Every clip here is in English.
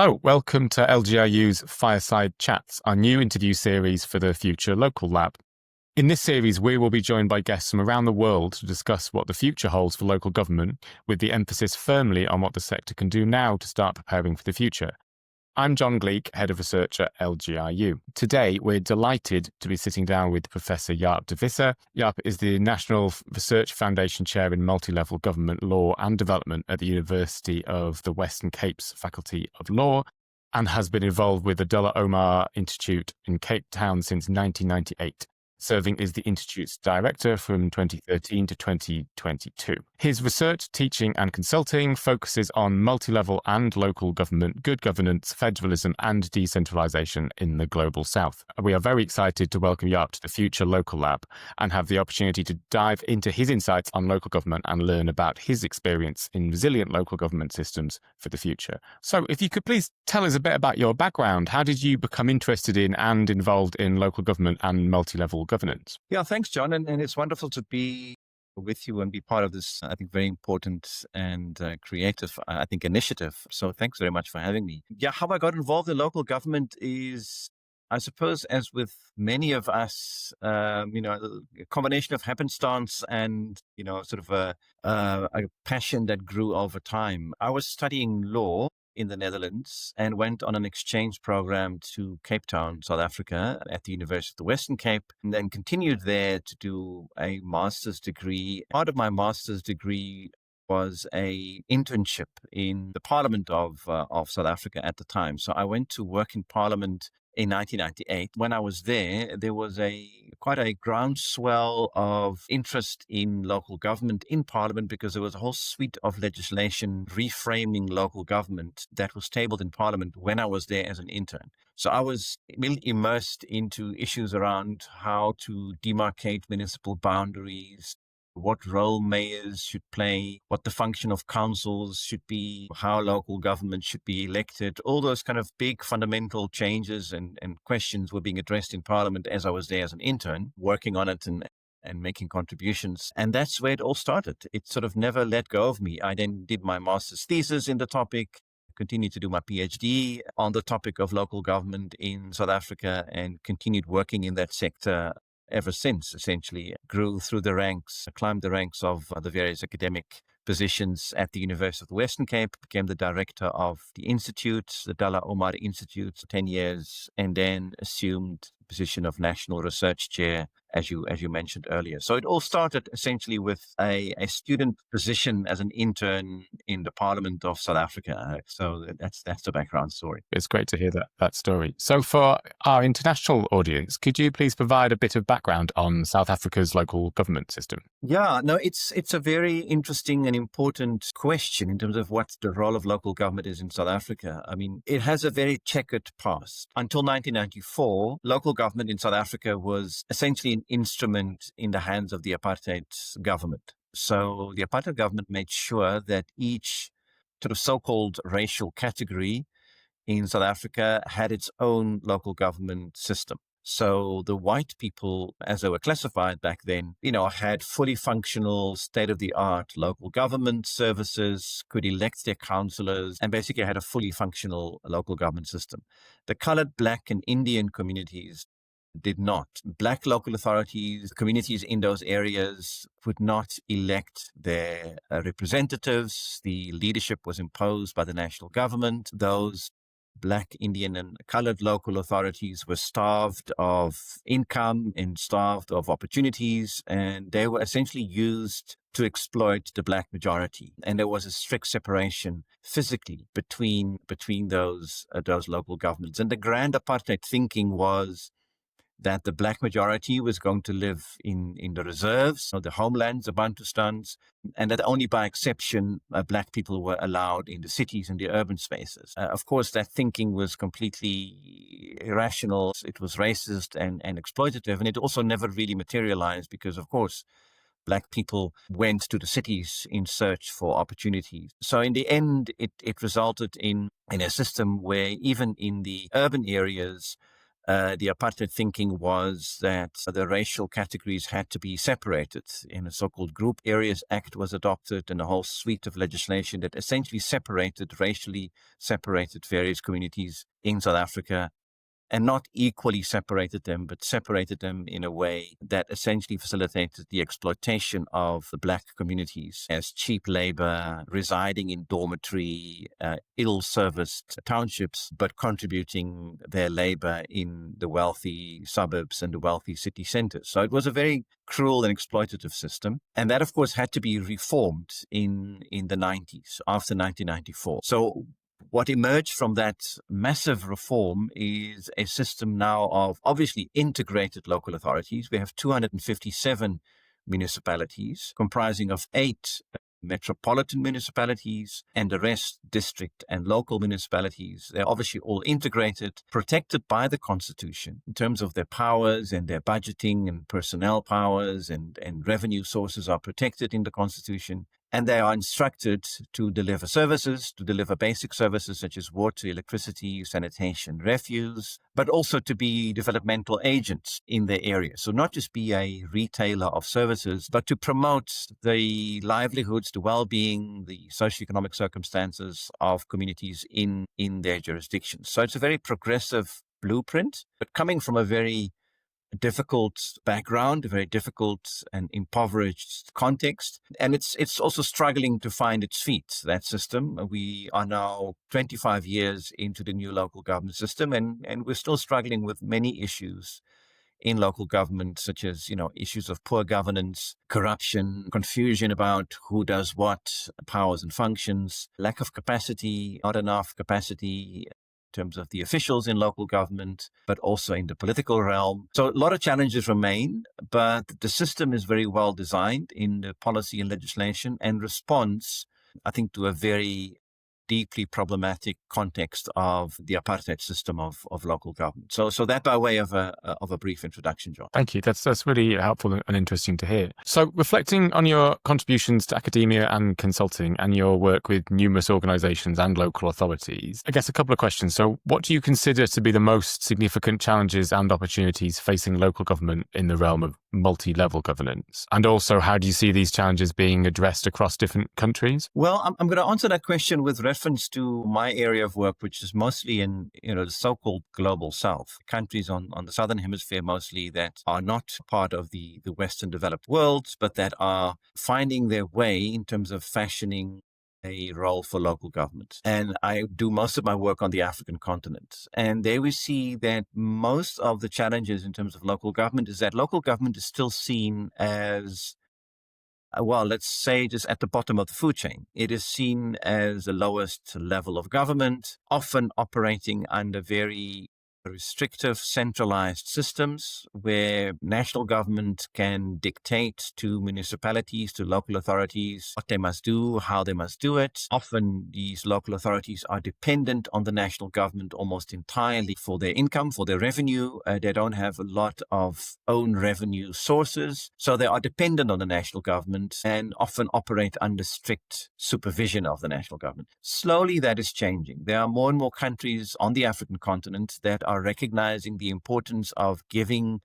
Hello, welcome to LGIU's Fireside Chats, our new interview series for the Future Local Lab. In this series, we will be joined by guests from around the world to discuss what the future holds for local government, with the emphasis firmly on what the sector can do now to start preparing for the future. I'm Jon Gleek, Head of Research at LGIU. Today, we're delighted to be sitting down with Professor Jaap de Visser. Jaap is the National Research Foundation Chair in Multi-Level Government Law and Development at the University of the Western Cape's Faculty of Law and has been involved with the Dullah Omar Institute in Cape Town since 1998. Serving as the Institute's director from 2013 to 2022. His research, teaching and consulting focuses on multi-level and local government, good governance, federalism and decentralisation in the Global South. We are very excited to welcome Jaap to the Future Local Lab and have the opportunity to dive into his insights on local government and learn about his experience in resilient local government systems for the future. So if you could please tell us a bit about your background. How did you become interested in and involved in local government and multi-level governance? Yeah, thanks, John. And it's wonderful to be with you and be part of this, I think, very important and creative, initiative. So thanks very much for having me. Yeah, how I got involved in local government is, I suppose, as with many of us, a combination of happenstance and, sort of a passion that grew over time. I was studying law in the Netherlands and went on an exchange program to Cape Town, South Africa at the University of the Western Cape, and then continued there to do a master's degree. Part of my master's degree was a internship in the Parliament of South Africa at the time. So I went to work in Parliament in 1998. When I was there, there was quite a groundswell of interest in local government in Parliament because there was a whole suite of legislation reframing local government that was tabled in Parliament when I was there as an intern. So I was immediately immersed into issues around how to demarcate municipal boundaries, what role mayors should play, what the function of councils should be, how local government should be elected. All those kind of big fundamental changes and questions were being addressed in Parliament as I was there as an intern, working on it and making contributions. And that's where it all started. It sort of never let go of me. I then did my master's thesis in the topic, continued to do my PhD on the topic of local government in South Africa, and continued working in that sector ever since. Essentially grew through the ranks, climbed the ranks of the various academic positions at the University of the Western Cape, became the director of the Institute, the Dullah Omar Institute, for 10 years, and then assumed the position of National Research Chair, as you mentioned earlier. So it all started essentially with a student position as an intern in the Parliament of South Africa. So that's the background story. It's great to hear that story. So for our international audience, could you please provide a bit of background on South Africa's local government system? Yeah, no, it's a very interesting and important question in terms of what the role of local government is in South Africa. I mean, it has a very checkered past. Until 1994, local government in South Africa was essentially an instrument in the hands of the apartheid government. So the apartheid government made sure that each sort of so-called racial category in South Africa had its own local government system. So the white people, as they were classified back then, had fully functional, state-of-the-art local government services, could elect their councillors, and basically had a fully functional local government system. The colored, black, and Indian communities did not. Black local authorities, communities in those areas could not elect their representatives. The leadership was imposed by the national government. Those Black, Indian, and colored local authorities were starved of income and starved of opportunities, and they were essentially used to exploit the Black majority. And there was a strict separation physically between those local governments. And the grand apartheid thinking was that the Black majority was going to live in the reserves, the homelands, the Bantustans, and that only by exception, Black people were allowed in the cities and the urban spaces. Of course, that thinking was completely irrational. It was racist and exploitative, and it also never really materialized because, of course, Black people went to the cities in search for opportunities. So in the end, it resulted in a system where even in the urban areas, The apartheid thinking was that the racial categories had to be separated. In a so-called Group Areas Act was adopted, and a whole suite of legislation that essentially racially separated various communities in South Africa, and not equally separated them, but separated them in a way that essentially facilitated the exploitation of the black communities as cheap labor, residing in dormitory, ill-serviced townships, but contributing their labor in the wealthy suburbs and the wealthy city centers. So it was a very cruel and exploitative system. And that, of course, had to be reformed in the 90s, after 1994. So what emerged from that massive reform is a system now of obviously integrated local authorities. We have 257 municipalities comprising of 8 metropolitan municipalities and the rest district and local municipalities. They're obviously all integrated, protected by the Constitution in terms of their powers and their budgeting and personnel powers and revenue sources are protected in the Constitution. And they are instructed to deliver services, to deliver basic services such as water, electricity, sanitation, refuse, but also to be developmental agents in their area. So not just be a retailer of services, but to promote the livelihoods, the well-being, the socioeconomic circumstances of communities in their jurisdictions. So it's a very progressive blueprint, but coming from a very difficult background, a very difficult and impoverished context. And it's also struggling to find its feet, that system. We are now 25 years into the new local government system, and we're still struggling with many issues in local government, such as, issues of poor governance, corruption, confusion about who does what, powers and functions, lack of capacity, not enough capacity in terms of the officials in local government, but also in the political realm. So a lot of challenges remain, but the system is very well designed in the policy and legislation and responds, I think, to a very deeply problematic context of the apartheid system of local government. So that by way of a brief introduction, John. Thank you. That's really helpful and interesting to hear. So reflecting on your contributions to academia and consulting and your work with numerous organizations and local authorities, I guess a couple of questions. So what do you consider to be the most significant challenges and opportunities facing local government in the realm of multi-level governance? And also, how do you see these challenges being addressed across different countries? Well, I'm going to answer that question with reference to my area of work, which is mostly in the so-called global south, countries on the southern hemisphere mostly that are not part of the Western developed world, but that are finding their way in terms of fashioning a role for local government. And I do most of my work on the African continent. And there we see that most of the challenges in terms of local government is that local government is still seen as let's say just at the bottom of the food chain. It is seen as the lowest level of government, often operating under very restrictive, centralized systems where national government can dictate to municipalities, to local authorities, what they must do, how they must do it. Often these local authorities are dependent on the national government almost entirely for their income, for their revenue. They don't have a lot of own revenue sources, so they are dependent on the national government and often operate under strict supervision of the national government. Slowly that is changing. There are more and more countries on the African continent that are recognizing the importance of giving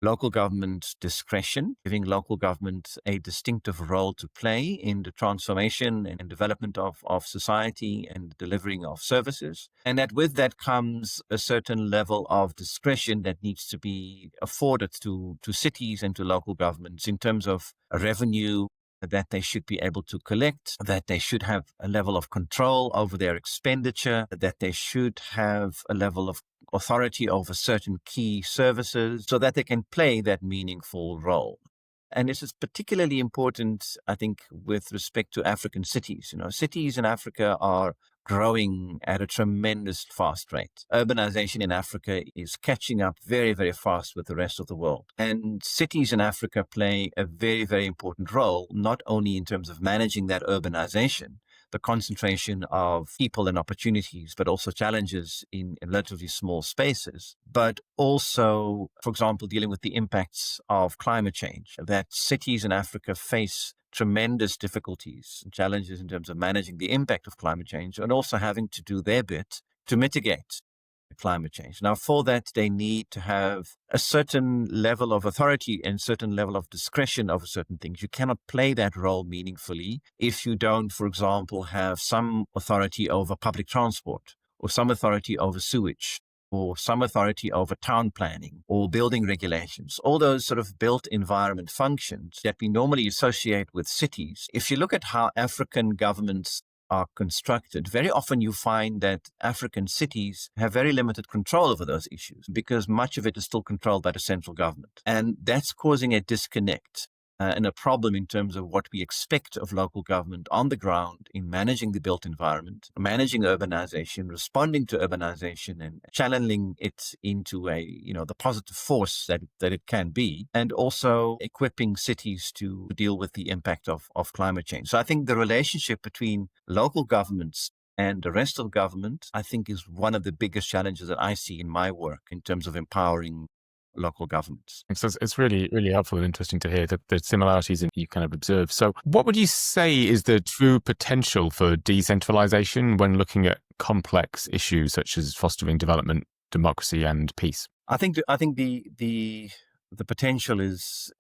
local government discretion, giving local government a distinctive role to play in the transformation and development of society and delivering of services. And that with that comes a certain level of discretion that needs to be afforded to cities and to local governments in terms of revenue that they should be able to collect, that they should have a level of control over their expenditure, that they should have a level of authority over certain key services so that they can play that meaningful role. And this is particularly important, I think, with respect to African cities. Cities in Africa are growing at a tremendous fast rate. Urbanization in Africa is catching up very, very fast with the rest of the world. And cities in Africa play a very, very important role, not only in terms of managing that urbanization, the concentration of people and opportunities, but also challenges in relatively small spaces, but also, for example, dealing with the impacts of climate change, that cities in Africa face tremendous difficulties and challenges in terms of managing the impact of climate change and also having to do their bit to mitigate climate change. Now, for that, they need to have a certain level of authority and certain level of discretion over certain things. You cannot play that role meaningfully if you don't, for example, have some authority over public transport or some authority over sewage or some authority over town planning or building regulations, all those sort of built environment functions that we normally associate with cities. If you look at how African governments are constructed, very often you find that African cities have very limited control over those issues because much of it is still controlled by the central government. And that's causing a disconnect and a problem in terms of what we expect of local government on the ground in managing the built environment, managing urbanization, responding to urbanization and channeling it into the positive force that it can be, and also equipping cities to deal with the impact of climate change. So I think the relationship between local governments and the rest of government, I think, is one of the biggest challenges that I see in my work in terms of empowering local governments. So it's really, really helpful and interesting to hear the similarities that you kind of observe. So what would you say is the true potential for decentralization when looking at complex issues such as fostering development, democracy and peace? I think the potential is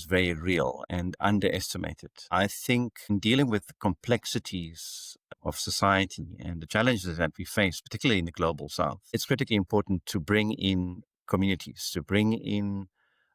very real and underestimated. I think in dealing with the complexities of society and the challenges that we face, particularly in the global south, it's critically important to bring in communities, to bring in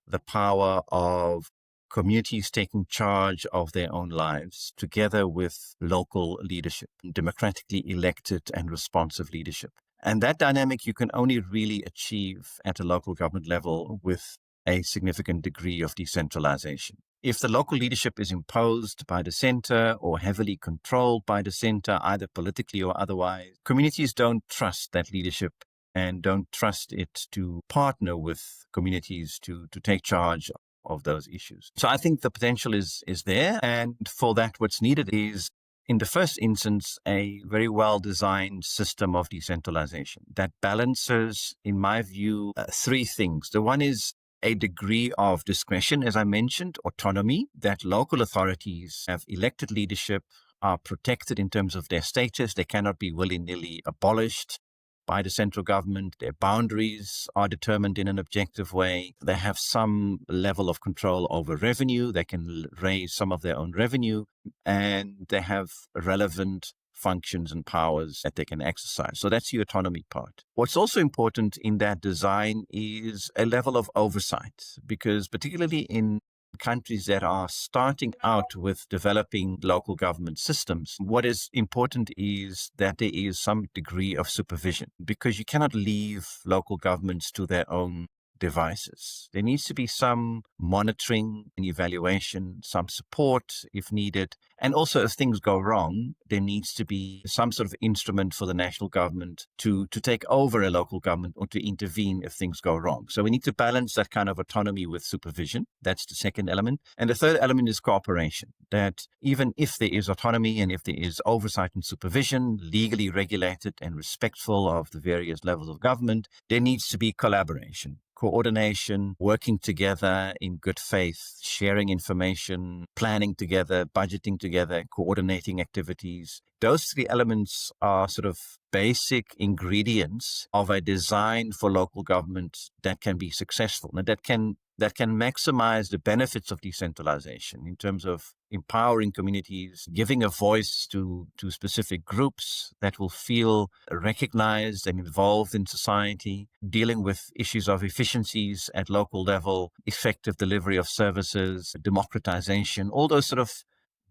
the power of communities taking charge of their own lives together with local leadership, democratically elected and responsive leadership. And that dynamic you can only really achieve at a local government level with a significant degree of decentralization. If the local leadership is imposed by the center or heavily controlled by the center, either politically or otherwise, communities don't trust that leadership and don't trust it to partner with communities to take charge of those issues. So I think the potential is there. And for that, what's needed is, in the first instance, a very well-designed system of decentralization that balances, in my view, three things. The one is a degree of discretion, as I mentioned, autonomy, that local authorities have elected leadership, are protected in terms of their status. They cannot be willy-nilly abolished by the central government. Their boundaries are determined in an objective way. They have some level of control over revenue. They can raise some of their own revenue, and they have relevant functions and powers that they can exercise. So that's the autonomy part. What's also important in that design is a level of oversight, because particularly in countries that are starting out with developing local government systems, what is important is that there is some degree of supervision, because you cannot leave local governments to their own devices. There needs to be some monitoring and evaluation, some support if needed. And also, if things go wrong, there needs to be some sort of instrument for the national government to take over a local government or to intervene if things go wrong. So we need to balance that kind of autonomy with supervision. That's the second element. And the third element is cooperation, that even if there is autonomy and if there is oversight and supervision, legally regulated and respectful of the various levels of government, there needs to be collaboration, coordination, working together in good faith, sharing information, planning together, budgeting together, coordinating activities. Those three elements are sort of basic ingredients of a design for local government that can be successful and that can maximize the benefits of decentralization in terms of empowering communities, giving a voice to specific groups that will feel recognized and involved in society, dealing with issues of efficiencies at local level, effective delivery of services, democratization, all those sort of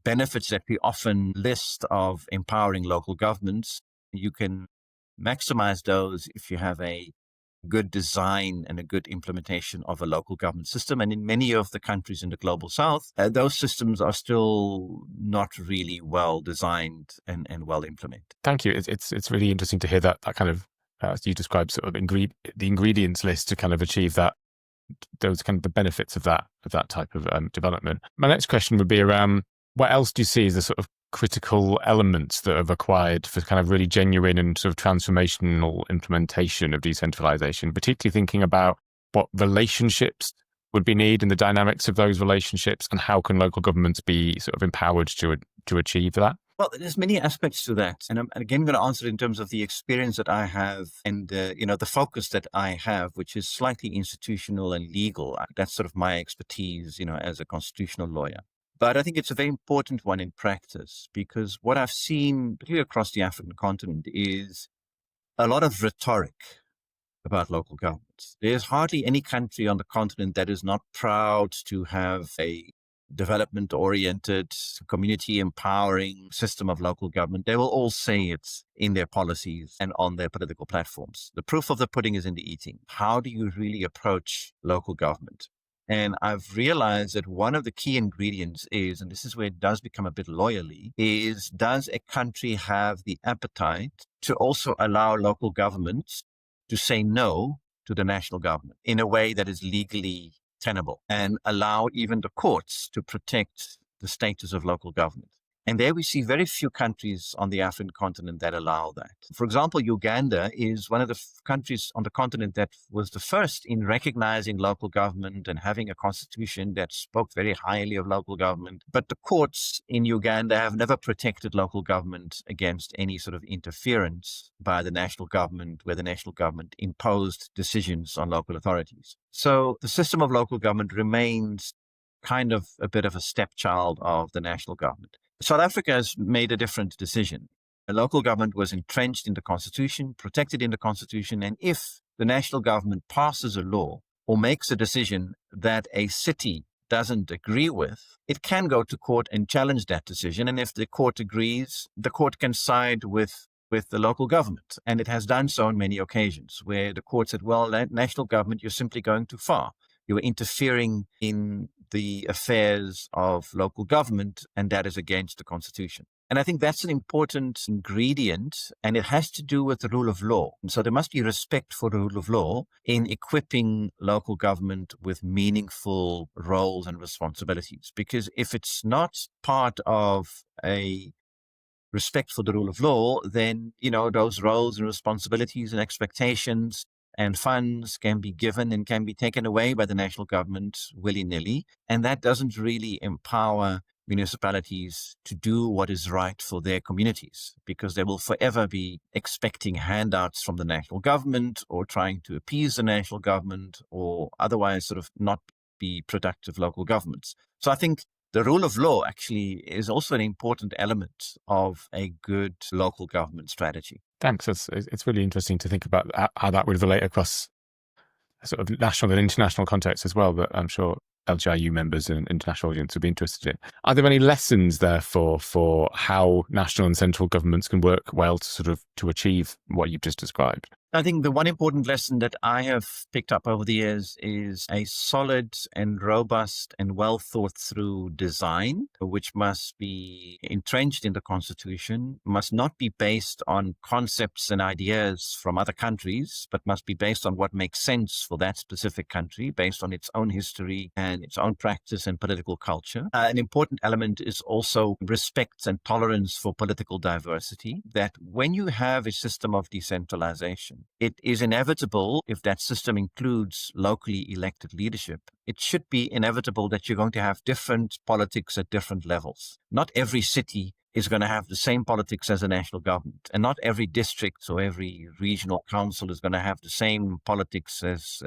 benefits that we often list of empowering local governments. You can maximize those if you have a good design and a good implementation of a local government system. And in many of the countries in the global south, those systems are still not really well designed and well implemented. Thank you. It's really interesting to hear that kind of, as you described, sort of the ingredients list to kind of achieve that, those kind of the benefits of that type of development. My next question would be around, what else do you see as the sort of critical elements that are required for kind of really genuine and sort of transformational implementation of decentralization, particularly thinking about what relationships would be needed and the dynamics of those relationships, and how can local governments be sort of empowered to achieve that? Well, there's many aspects to that. And I'm again going to answer it in terms of the experience that I have and, the focus that I have, which is slightly institutional and legal. That's sort of my expertise, as a constitutional lawyer. But I think it's a very important one in practice because what I've seen, particularly across the African continent, is a lot of rhetoric about local governments. There's hardly any country on the continent that is not proud to have a development-oriented, community-empowering system of local government. They will all say it's in their policies and on their political platforms. The proof of the pudding is in the eating. How do you really approach local government? And I've realized that one of the key ingredients is, and this is where it does become a bit lawyerly, is does a country have the appetite to also allow local governments to say no to the national government in a way that is legally tenable and allow even the courts to protect the status of local government? And there we see very few countries on the African continent that allow that. For example, Uganda is one of the countries on the continent that was the first in recognizing local government and having a constitution that spoke very highly of local government. But the courts in Uganda have never protected local government against any sort of interference by the national government, where the national government imposed decisions on local authorities. So the system of local government remains kind of a bit of a stepchild of the national government. South Africa has made a different decision. The local government was entrenched in the constitution, protected in the constitution, and if the national government passes a law or makes a decision that a city doesn't agree with, it can go to court and challenge that decision. And if the court agrees, the court can side with the local government. And it has done so on many occasions where the court said, well, national government, you're simply going too far. You are interfering in the affairs of local government, and that is against the Constitution. And I think that's an important ingredient, and it has to do with the rule of law. And so there must be respect for the rule of law in equipping local government with meaningful roles and responsibilities. Because if it's not part of a respect for the rule of law, then, those roles and responsibilities and expectations and funds can be given and can be taken away by the national government willy-nilly. And that doesn't really empower municipalities to do what is right for their communities, because they will forever be expecting handouts from the national government or trying to appease the national government or otherwise sort of not be productive local governments. So I think the rule of law actually is also an important element of a good local government strategy. Thanks. It's really interesting to think about how that would relate across sort of national and international contexts as well, but I'm sure LGIU members and international audience would be interested in. Are there any lessons, therefore, for how national and central governments can work well to achieve what you've just described? I think the one important lesson that I have picked up over the years is a solid and robust and well thought through design, which must be entrenched in the Constitution, must not be based on concepts and ideas from other countries, but must be based on what makes sense for that specific country, based on its own history and its own practice and political culture. An important element is also respect and tolerance for political diversity, that when you have a system of decentralization, it is inevitable, if that system includes locally elected leadership, it should be inevitable that you're going to have different politics at different levels. Not every city is going to have the same politics as a national government, and not every district or every regional council is going to have the same politics as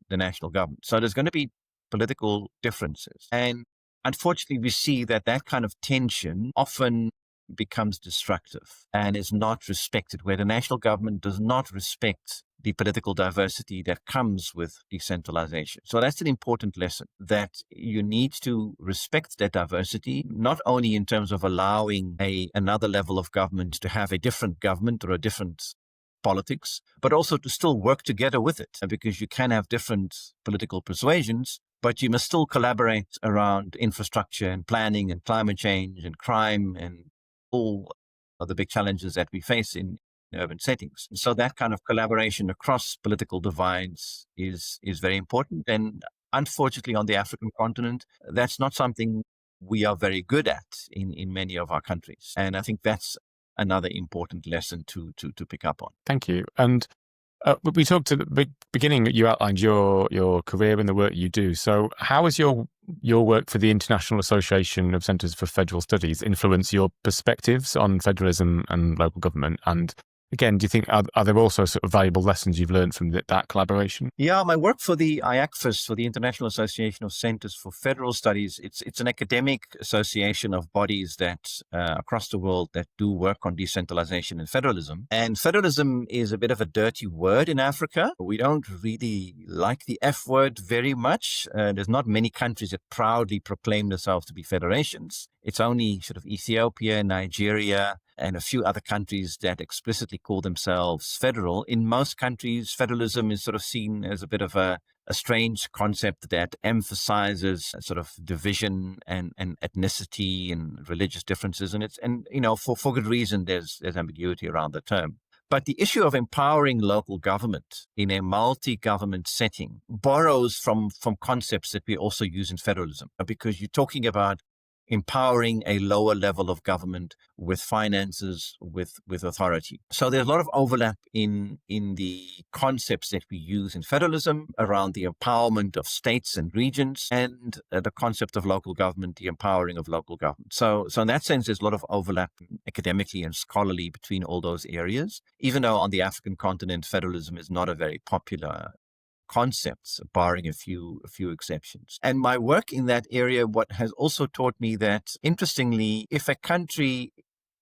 the national government. So there's going to be political differences. And unfortunately, we see that kind of tension often becomes destructive and is not respected, where the national government does not respect the political diversity that comes with decentralization. So that's an important lesson, that you need to respect that diversity, not only in terms of allowing another level of government to have a different government or a different politics, but also to still work together with it, because you can have different political persuasions, but you must still collaborate around infrastructure and planning and climate change and crime and all of the big challenges that we face in urban settings. So that kind of collaboration across political divides is very important. And unfortunately, on the African continent, that's not something we are very good at in many of our countries. And I think that's another important lesson to pick up on. Thank you. And We talked at the beginning. You outlined your career and the work you do. So, how has your work for the International Association of Centres for Federal Studies influenced your perspectives on federalism and local government? And again, do you think are there also sort of valuable lessons you've learned from that collaboration? Yeah, my work for the IACFIS, for the International Association of Centers for Federal Studies, it's an academic association of bodies that across the world that do work on decentralization and federalism. And federalism is a bit of a dirty word in Africa. We don't really like the F word very much. There's not many countries that proudly proclaim themselves to be federations. It's only sort of Ethiopia, Nigeria, and a few other countries that explicitly call themselves federal. In most countries, federalism is sort of seen as a bit of a strange concept that emphasizes sort of division and ethnicity and religious differences. And for good reason, there's ambiguity around the term. But the issue of empowering local government in a multi-government setting borrows from concepts that we also use in federalism, because you're talking about empowering a lower level of government with finances, with authority. So there's a lot of overlap in the concepts that we use in federalism around the empowerment of states and regions, and the concept of local government, the empowering of local government. So in that sense, there's a lot of overlap academically and scholarly between all those areas, even though on the African continent, federalism is not a very popular concepts, barring a few exceptions. And my work in that area, what has also taught me that, interestingly, if a country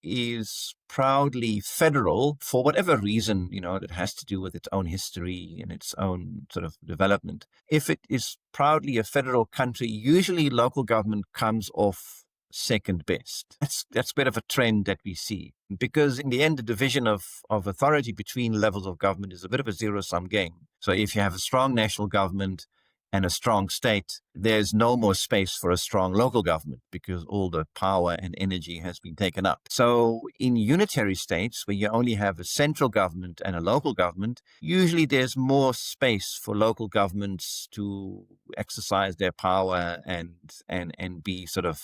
is proudly federal for whatever reason, that has to do with its own history and its own sort of development, if it is proudly a federal country, usually local government comes off second best. That's a bit of a trend that we see, because in the end, the division of authority between levels of government is a bit of a zero-sum game. So if you have a strong national government and a strong state, there's no more space for a strong local government because all the power and energy has been taken up. So in unitary states, where you only have a central government and a local government, usually there's more space for local governments to exercise their power and be sort of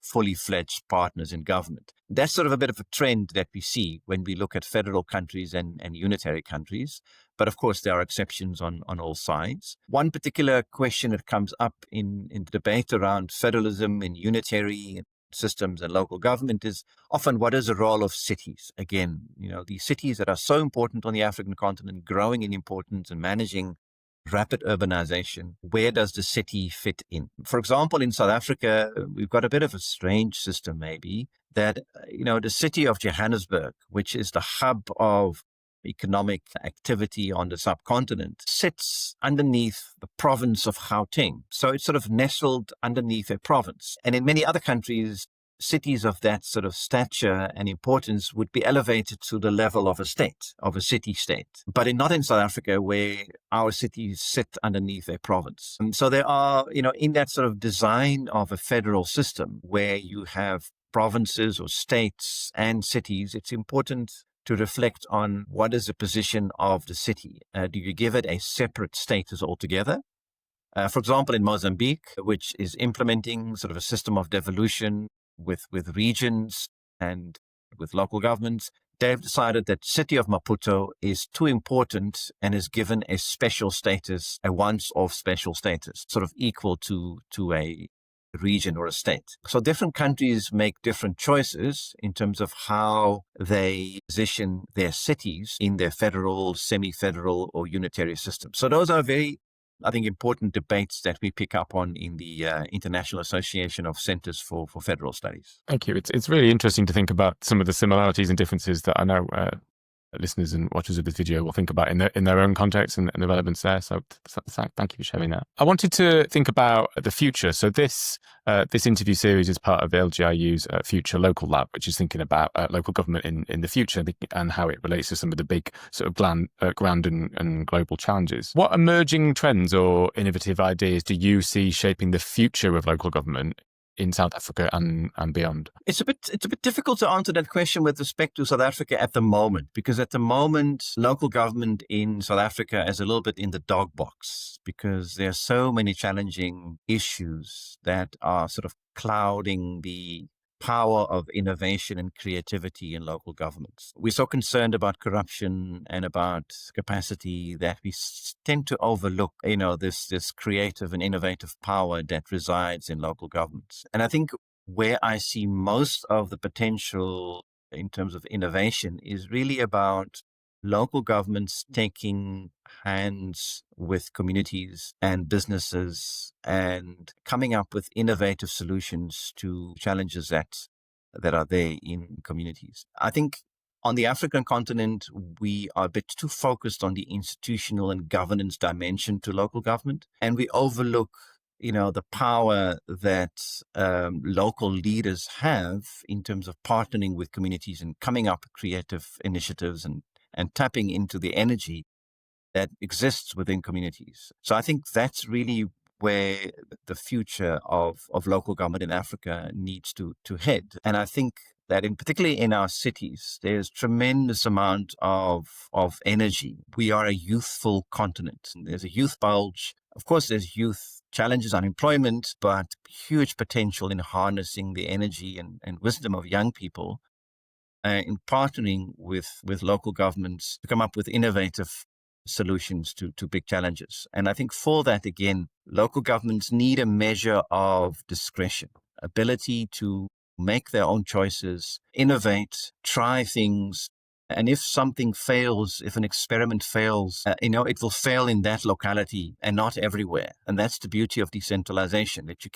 fully fledged partners in government. That's sort of a bit of a trend that we see when we look at federal countries and unitary countries. But of course, there are exceptions on all sides. One particular question that comes up in the debate around federalism and unitary systems and local government is often, what is the role of cities? Again, these cities that are so important on the African continent, growing in importance and managing rapid urbanization, where does the city fit in? For example, in South Africa, we've got a bit of a strange system maybe that, the city of Johannesburg, which is the hub of economic activity on the subcontinent, sits underneath the province of Gauteng. So it's sort of nestled underneath a province. And in many other countries, cities of that sort of stature and importance would be elevated to the level of a state, of a city-state. But not in South Africa, where our cities sit underneath a province. And so there are, in that sort of design of a federal system where you have provinces or states and cities, it's important to reflect on what is the position of the city. Do you give it a separate status altogether? For example, in Mozambique, which is implementing sort of a system of devolution with regions and with local governments, they've decided that city of Maputo is too important and is given a special status, a once-off special status, sort of equal to a region or a state. So different countries make different choices in terms of how they position their cities in their federal, semi-federal, or unitary system. So those are very, I think, important debates that we pick up on in the International Association of Centers for Federal Studies. Thank you. It's really interesting to think about some of the similarities and differences that I know listeners and watchers of this video will think about in their own context and the relevance there. So thank you for sharing that. I wanted to think about the future. So this interview series is part of the LGIU's Future Local Lab, which is thinking about local government in the future and how it relates to some of the big sort of grand and global challenges. What emerging trends or innovative ideas do you see shaping the future of local government in South Africa and beyond? It's a bit difficult to answer that question with respect to South Africa at the moment, because at the moment, local government in South Africa is a little bit in the dog box, because there are so many challenging issues that are sort of clouding the power of innovation and creativity in local governments. We're so concerned about corruption and about capacity that we tend to overlook, this creative and innovative power that resides in local governments. And I think where I see most of the potential in terms of innovation is really about local governments taking hands with communities and businesses and coming up with innovative solutions to challenges that are there in communities. I think on the African continent, we are a bit too focused on the institutional and governance dimension to local government, and we overlook the power that local leaders have in terms of partnering with communities and coming up with creative initiatives and tapping into the energy that exists within communities. So I think that's really where the future of local government in Africa needs to head. And I think that particularly in our cities, there's tremendous amount of energy. We are a youthful continent. There's a youth bulge. Of course, there's youth challenges, unemployment, but huge potential in harnessing the energy and wisdom of young people in partnering with local governments to come up with innovative solutions to big challenges. And I think for that, again, local governments need a measure of discretion, ability to make their own choices, innovate, try things. And if something fails, if an experiment fails, it will fail in that locality and not everywhere. And that's the beauty of decentralization, that you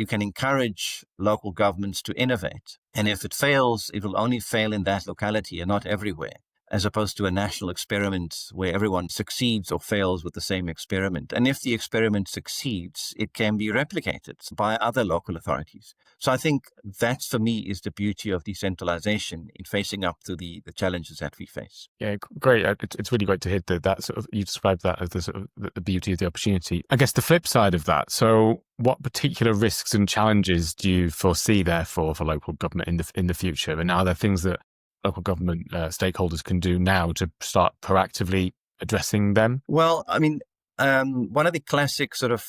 can encourage local governments to innovate. And if it fails, it will only fail in that locality and not everywhere, as opposed to a national experiment where everyone succeeds or fails with the same experiment. And if the experiment succeeds, it can be replicated by other local authorities. So I think that, for me, is the beauty of decentralization in facing up to the challenges that we face. Yeah, great. It's really great to hear that sort of, you described that as the sort of the beauty of the opportunity. I guess the flip side of that. So what particular risks and challenges do you foresee, therefore, for local government in the future? And are there things that local government stakeholders can do now to start proactively addressing them? Well, I mean, one of the classic sort of,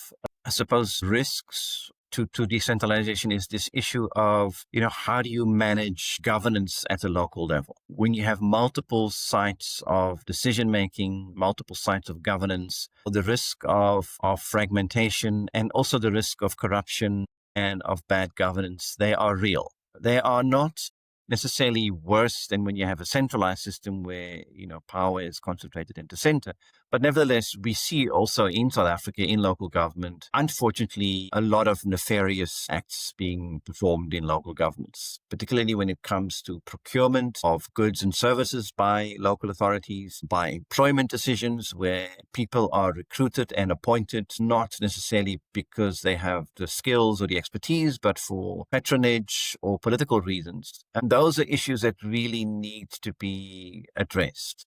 I suppose, risks to decentralization is this issue of, how do you manage governance at a local level? When you have multiple sites of decision-making, multiple sites of governance, the risk of fragmentation and also the risk of corruption and of bad governance, they are real. They are not necessarily worse than when you have a centralized system where, power is concentrated into center. But nevertheless, we see also in South Africa, in local government, unfortunately, a lot of nefarious acts being performed in local governments, particularly when it comes to procurement of goods and services by local authorities, by employment decisions where people are recruited and appointed, not necessarily because they have the skills or the expertise, but for patronage or political reasons. And those are issues that really need to be addressed,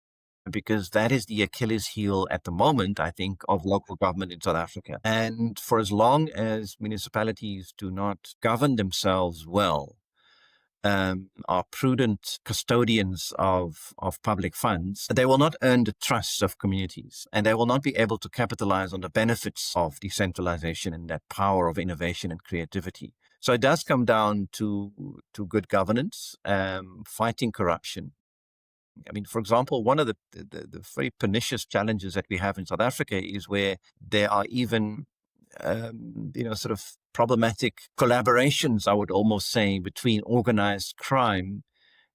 because that is the Achilles heel at the moment, I think, of local government in South Africa. And for as long as municipalities do not govern themselves well, are prudent custodians of public funds, they will not earn the trust of communities, and they will not be able to capitalize on the benefits of decentralization and that power of innovation and creativity. So it does come down to good governance, fighting corruption. I mean, for example, one of the very pernicious challenges that we have in South Africa is where there are even, sort of problematic collaborations, I would almost say, between organized crime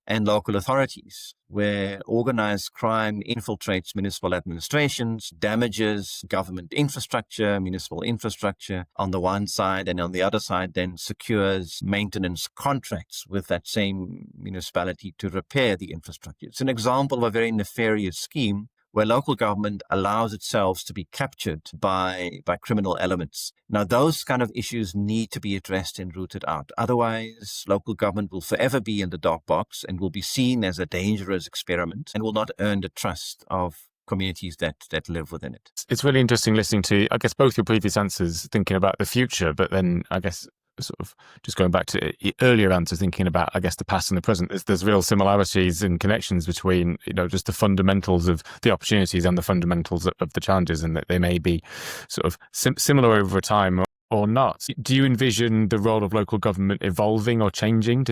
and local authorities, where organized crime infiltrates municipal administrations, damages government infrastructure, municipal infrastructure on the one side, and on the other side then secures maintenance contracts with that same municipality to repair the infrastructure. It's an example of a very nefarious scheme where local government allows itself to be captured by criminal elements. Now, those kind of issues need to be addressed and rooted out. Otherwise, local government will forever be in the dark box and will be seen as a dangerous experiment and will not earn the trust of communities that live within it. It's really interesting listening to, I guess, both your previous answers, thinking about the future, but then I guess sort of just going back to earlier answers, thinking about, I guess, the past and the present. There's real similarities and connections between, just the fundamentals of the opportunities and the fundamentals of the challenges, and that they may be sort of similar over time or not. Do you envision the role of local government evolving or changing,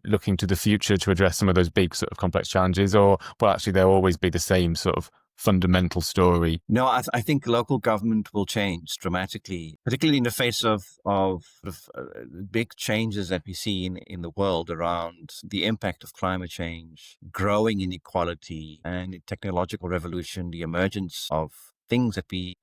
looking to the future to address some of those big sort of complex challenges, or will actually there always be the same sort of fundamental story? No, I think local government will change dramatically, particularly in the face of big changes that we see in the world around the impact of climate change, growing inequality, and the technological revolution, the emergence of things that we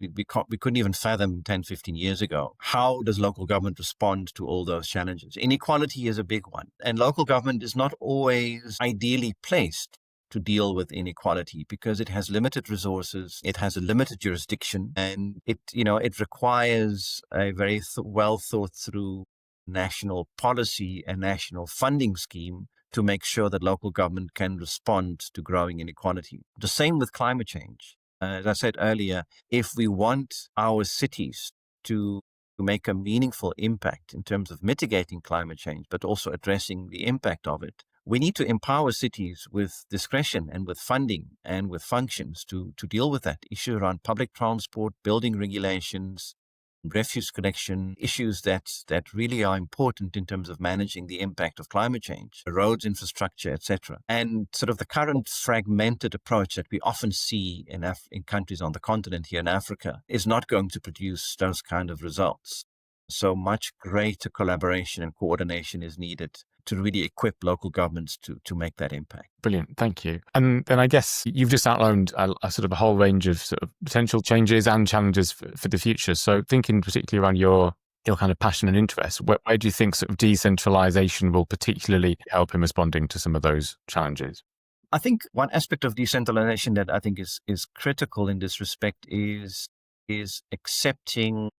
couldn't even fathom 10, 15 years ago. How does local government respond to all those challenges? Inequality is a big one, and local government is not always ideally placed to deal with inequality because it has limited resources, it has a limited jurisdiction, and it requires a very well thought through national policy and national funding scheme to make sure that local government can respond to growing inequality. The same with climate change. As I said earlier, if we want our cities to make a meaningful impact in terms of mitigating climate change, but also addressing the impact of it, we need to empower cities with discretion and with funding and with functions to deal with that issue around public transport, building regulations, refuse collection, issues that really are important in terms of managing the impact of climate change, roads, infrastructure, etc. And sort of the current fragmented approach that we often see in countries on the continent here in Africa is not going to produce those kind of results. So much greater collaboration and coordination is needed to really equip local governments to make that impact. Brilliant, thank you. And then I guess you've just outlined a sort of a whole range of sort of potential changes and challenges for the future. So thinking particularly around your kind of passion and interest, where do you think sort of decentralisation will particularly help in responding to some of those challenges? I think one aspect of decentralisation that I think is critical in this respect is accepting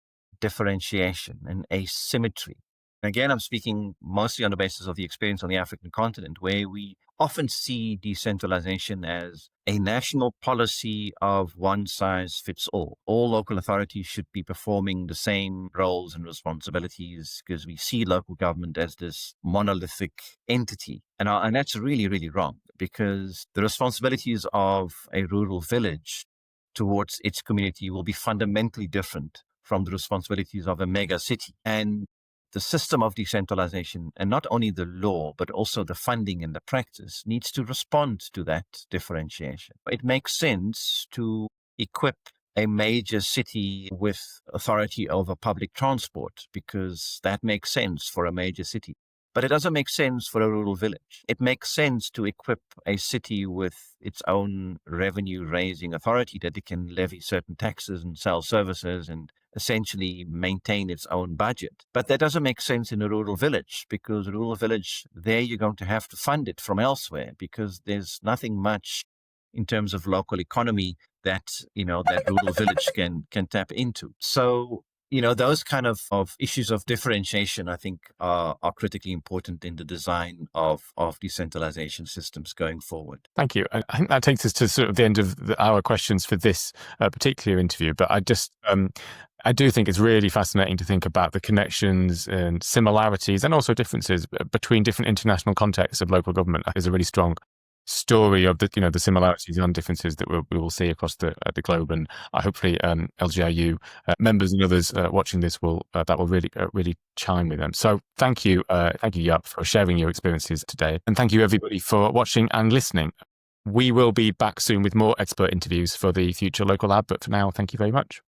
differentiation and asymmetry. Again, I'm speaking mostly on the basis of the experience on the African continent, where we often see decentralization as a national policy of one size fits all. All local authorities should be performing the same roles and responsibilities because we see local government as this monolithic entity. And that's really, really wrong, because the responsibilities of a rural village towards its community will be fundamentally different from the responsibilities of a mega city. And the system of decentralization, and not only the law, but also the funding and the practice, needs to respond to that differentiation. It makes sense to equip a major city with authority over public transport because that makes sense for a major city. But it doesn't make sense for a rural village. It makes sense to equip a city with its own revenue-raising authority that it can levy certain taxes and sell services and essentially maintain its own budget. But that doesn't make sense in a rural village, because a rural village, there you're going to have to fund it from elsewhere because there's nothing much in terms of local economy that rural village can tap into. So those kind of issues of differentiation, I think, are critically important in the design of decentralization systems going forward. Thank you. I think that takes us to sort of the end of our questions for this particular interview. But I do think it's really fascinating to think about the connections and similarities and also differences between different international contexts of local government. There's a really strong story of the similarities and differences that we will see across the globe, and hopefully LGIU members and others watching this will really chime with them. So thank you Jaap, for sharing your experiences today, and thank you everybody for watching and listening. We will be back soon with more expert interviews for the Future Local Lab, but for now, thank you very much.